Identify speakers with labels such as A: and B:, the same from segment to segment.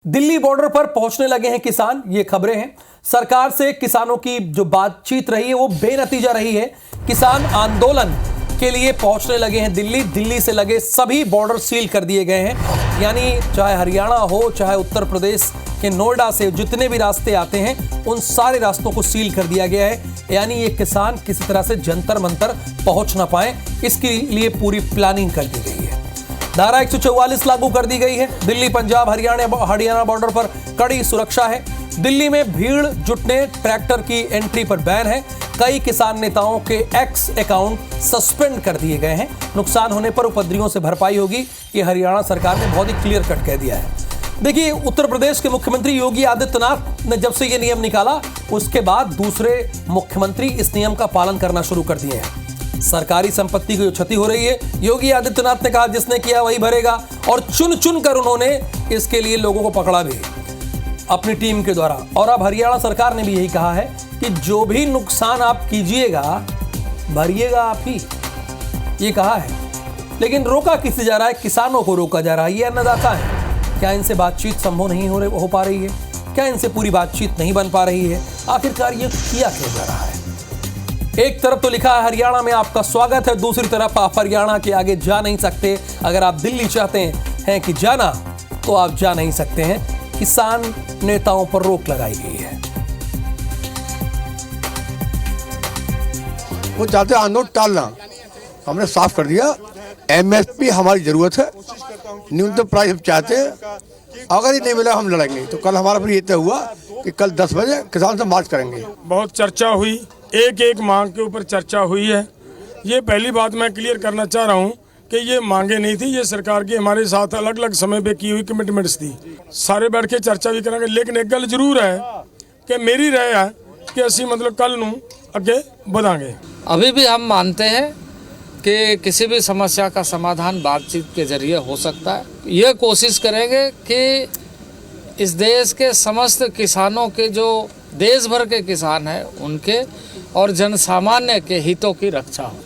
A: Delhi border पर पहुंचने लगे हैं किसान, ये खबरें हैं। सरकार से किसानों की जो बातचीत रही है वो बेनतीजा रही है। किसान आंदोलन के लिए पहुंचने लगे हैं दिल्ली से लगे सभी बॉर्डर सील कर दिए गए हैं। यानी चाहे हरियाणा हो, चाहे उत्तर प्रदेश के नोएडा से जितने भी रास्ते आते हैं उन सारे रास्तों को सील कर दिया गया है। यानी ये किसान किसी तरह से जंतर मंतर पहुंच ना पाए, इसके लिए पूरी प्लानिंग कर दी गई है। धारा 144 लागू कर दी गई है। दिल्ली पंजाब हरियाणा बॉर्डर पर कड़ी सुरक्षा है। दिल्ली में भीड़ जुटने, ट्रैक्टर की एंट्री पर बैन है। कई किसान नेताओं के एक्स अकाउंट सस्पेंड कर दिए गए हैं। नुकसान होने पर उपद्रवियों से भरपाई होगी, ये हरियाणा सरकार ने बहुत ही क्लियर कट कह दिया है। देखिए, उत्तर प्रदेश के मुख्यमंत्री योगी आदित्यनाथ ने जब से ये नियम निकाला उसके बाद दूसरे मुख्यमंत्री इस नियम का पालन करना शुरू कर दिए हैं। सरकारी संपत्ति की जो क्षति हो रही है, योगी आदित्यनाथ ने कहा जिसने किया वही भरेगा, और चुन चुन कर उन्होंने इसके लिए लोगों को पकड़ा भी अपनी टीम के द्वारा। और अब हरियाणा सरकार ने भी यही कहा है कि जो भी नुकसान आप कीजिएगा भरिएगा आप ही, ये कहा है। लेकिन रोका किसे जा रहा है? किसानों को रोका जा रहा है। ये अन्नदाता है। क्या इनसे बातचीत संभव नहीं हो पा रही है? क्या इनसे पूरी बातचीत नहीं बन पा रही है? आखिरकार ये किया क्यों जा रहा है? एक तरफ तो लिखा है हरियाणा में आपका स्वागत है, दूसरी तरफ आप हरियाणा के आगे जा नहीं सकते। अगर आप दिल्ली चाहते हैं कि जाना तो आप जा नहीं सकते हैं। किसान नेताओं पर रोक लगाई गई है।
B: वो चाहते आंदोलन टालना, हमने साफ कर दिया। एमएसपी हमारी जरूरत है, न्यूनतम प्राइस हम चाहते हैं। अगर ये नहीं मिला हम लड़ेंगे। तो कल हमारा फिर ये तय हुआ कि कल 10 बजे किसान से मार्च करेंगे।
C: बहुत चर्चा हुई, एक एक मांग के ऊपर चर्चा हुई है। ये पहली बात मैं क्लियर करना चाह रहा हूँ कि ये मांगे नहीं थी, ये सरकार की हमारे साथ अलग अलग समय पे की हुई कमिटमेंट्स थी। सारे बैठ के चर्चा भी करेंगे, लेकिन एक गल जरूर है कि मेरी राय है कि असी मतलब कल नू अगे बढ़ांगे।
D: अभी भी हम मानते हैं कि किसी भी समस्या का समाधान बातचीत के जरिए हो सकता है। ये कोशिश करेंगे कि इस देश के समस्त किसानों के, जो देश भर के किसान हैं, उनके और जनसामान्य के हितों की रक्षा हो।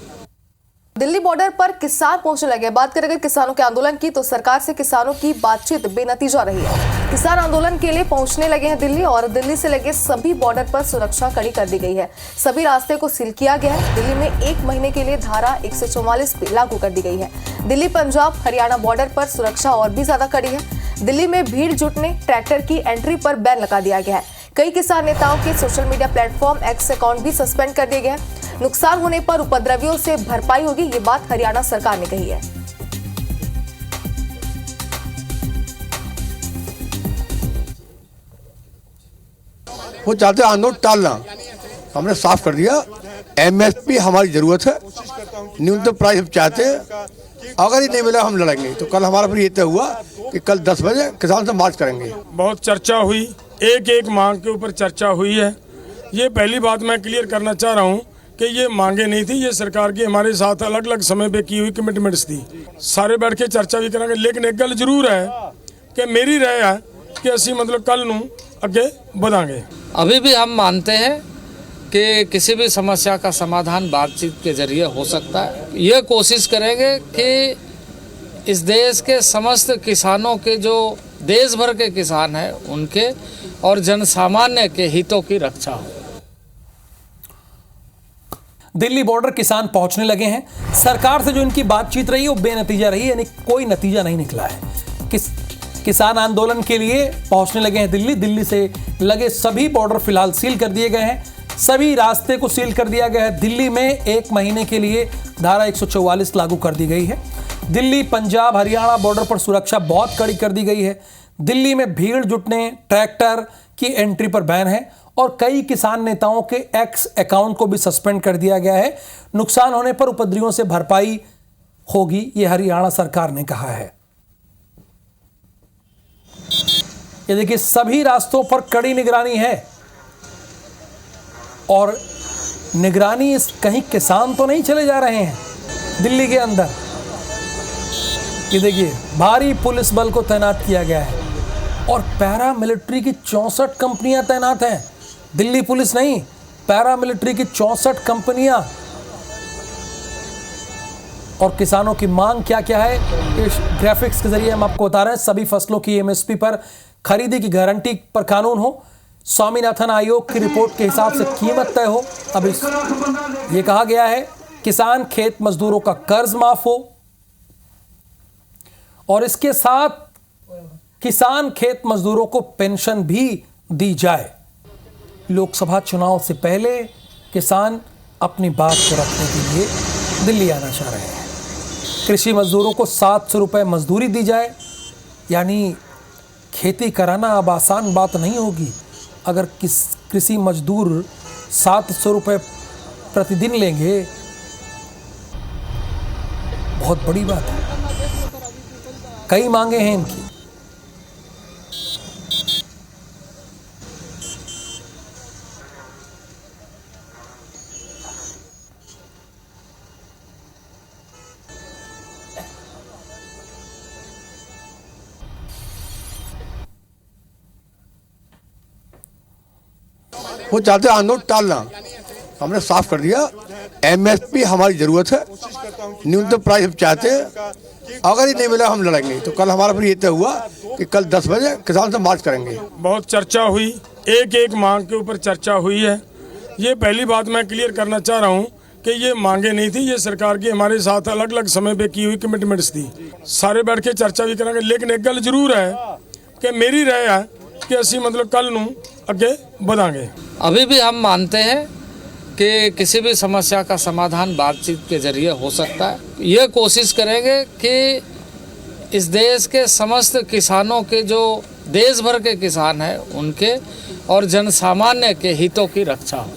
E: दिल्ली बॉर्डर पर किसान पहुंचने लगे। बात करें किसानों के आंदोलन की, तो सरकार से किसानों की बातचीत बेनतीजा रही है। किसान आंदोलन के लिए पहुंचने लगे हैं दिल्ली, और दिल्ली से लगे सभी बॉर्डर पर सुरक्षा कड़ी कर दी गई है। सभी रास्ते को सील किया गया है। दिल्ली में 1 महीने के लिए धारा 144 लागू कर दी गई है। दिल्ली पंजाब हरियाणा बॉर्डर पर सुरक्षा और भी ज्यादा कड़ी है। दिल्ली में भीड़ जुटने, ट्रैक्टर की एंट्री पर बैन लगा दिया गया है। कई किसान नेताओं के social media platform x account भी सस्पेंड कर दिए गए हैं। नुकसान होने पर उपद्रवियों से भरपाई होगी, ये बात हरियाणा सरकार ने कही है।
B: वो चाहते आंदोलन टालना, हमने साफ कर दिया। एमएसपी हमारी जरूरत है, न्यूनतम प्राइस हम चाहते हैं। अगर ये नहीं मिला हम लड़ेंगे। तो कल हमारा फिर ये तय हुआ कि कल 10 बजे किसान से मार्च करेंगे।
C: बहुत चर्चा हुई, एक एक मांग के ऊपर चर्चा हुई है। ये पहली बात मैं क्लियर करना चाह रहा हूँ कि ये मांगे नहीं थी, ये सरकार की हमारे साथ अलग अलग समय पे की हुई कमिटमेंट्स थी। सारे बैठ के चर्चा भी करेंगे, लेकिन एक गल जरूर है कि मेरी राय है कि असी मतलब कल नू अगे बढ़ांगे।
D: अभी भी हम मानते हैं कि किसी भी समस्या का समाधान बातचीत के जरिए हो सकता है। ये कोशिश करेंगे कि इस देश के समस्त किसानों के, जो देश भर के किसान हैं, उनके और जनसामान्य के हितों की रक्षा हो।
A: दिल्ली बॉर्डर किसान पहुंचने लगे हैं। सरकार से जो इनकी बातचीत रही वो बेनतीजा रही, यानी कोई नतीजा नहीं निकला है। किसान आंदोलन के लिए पहुंचने लगे हैं दिल्ली से लगे सभी बॉर्डर फिलहाल सील कर दिए गए हैं। सभी रास्ते को सील कर दिया गया है। दिल्ली में 1 महीने के लिए धारा 144 लागू कर दी गई है। दिल्ली पंजाब हरियाणा बॉर्डर पर सुरक्षा बहुत कड़ी कर दी गई है। दिल्ली में भीड़ जुटने, ट्रैक्टर की एंट्री पर बैन है, और कई किसान नेताओं के एक्स अकाउंट को भी सस्पेंड कर दिया गया है। नुकसान होने पर उपद्रवियों से भरपाई होगी, यह हरियाणा सरकार ने कहा है। ये देखिए, सभी रास्तों पर कड़ी निगरानी है, और निगरानी कहीं किसान तो नहीं चले जा रहे हैं दिल्ली के अंदर। ये देखिए, भारी पुलिस बल को तैनात किया गया है, और पैरा मिलिट्री की 64 कंपनियां तैनात हैं। दिल्ली पुलिस नहीं, पैरा मिलिट्री की 64 कंपनियां। और किसानों की मांग क्या क्या है, इस ग्राफिक्स के जरिए हम आपको बता रहे हैं। सभी फसलों की एमएसपी पर खरीदी की गारंटी पर कानून हो, स्वामीनाथन आयोग की रिपोर्ट के हिसाब से कीमत तय हो। अब ये कहा गया है किसान खेत मजदूरों का कर्ज माफ हो और इसके साथ किसान खेत मजदूरों को पेंशन भी दी जाए। लोकसभा चुनाव से पहले किसान अपनी बात को रखने के लिए दिल्ली आना चाह रहे हैं। कृषि मजदूरों को 700 रुपये मजदूरी दी जाए, यानी खेती कराना अब आसान बात नहीं होगी। अगर कृषि मजदूर 700 रुपये प्रतिदिन लेंगे, बहुत बड़ी बात है। कई मांगे हैं इनकी।
B: वो चाहते हैं आंदोलन टालना, हमने साफ कर दिया। एमएसपी हमारी जरूरत है, न्यूनतम प्राइस हम चाहते हैं। अगर ये नहीं मिला हम लड़ेंगे। तो कल हमारा फिर ये तय हुआ कि कल 10 बजे किसान से मार्च करेंगे।
C: बहुत चर्चा हुई, एक एक मांग के ऊपर चर्चा हुई है। ये पहली बात मैं क्लियर करना चाह रहा हूँ कि ये मांगे नहीं थी, ये सरकार की हमारे साथ अलग अलग समय पे की हुई कमिटमेंट्स थी। सारे बैठ के चर्चा भी करेंगे, लेकिन एक गल जरूर है कि मेरी राय है कि असी मतलब कल नूं अगे बढ़ांगे।
D: अभी भी हम मानते हैं कि किसी भी समस्या का समाधान बातचीत के जरिए हो सकता है। ये कोशिश करेंगे कि इस देश के समस्त किसानों के, जो देश भर के किसान हैं, उनके और जनसामान्य के हितों की रक्षा हो।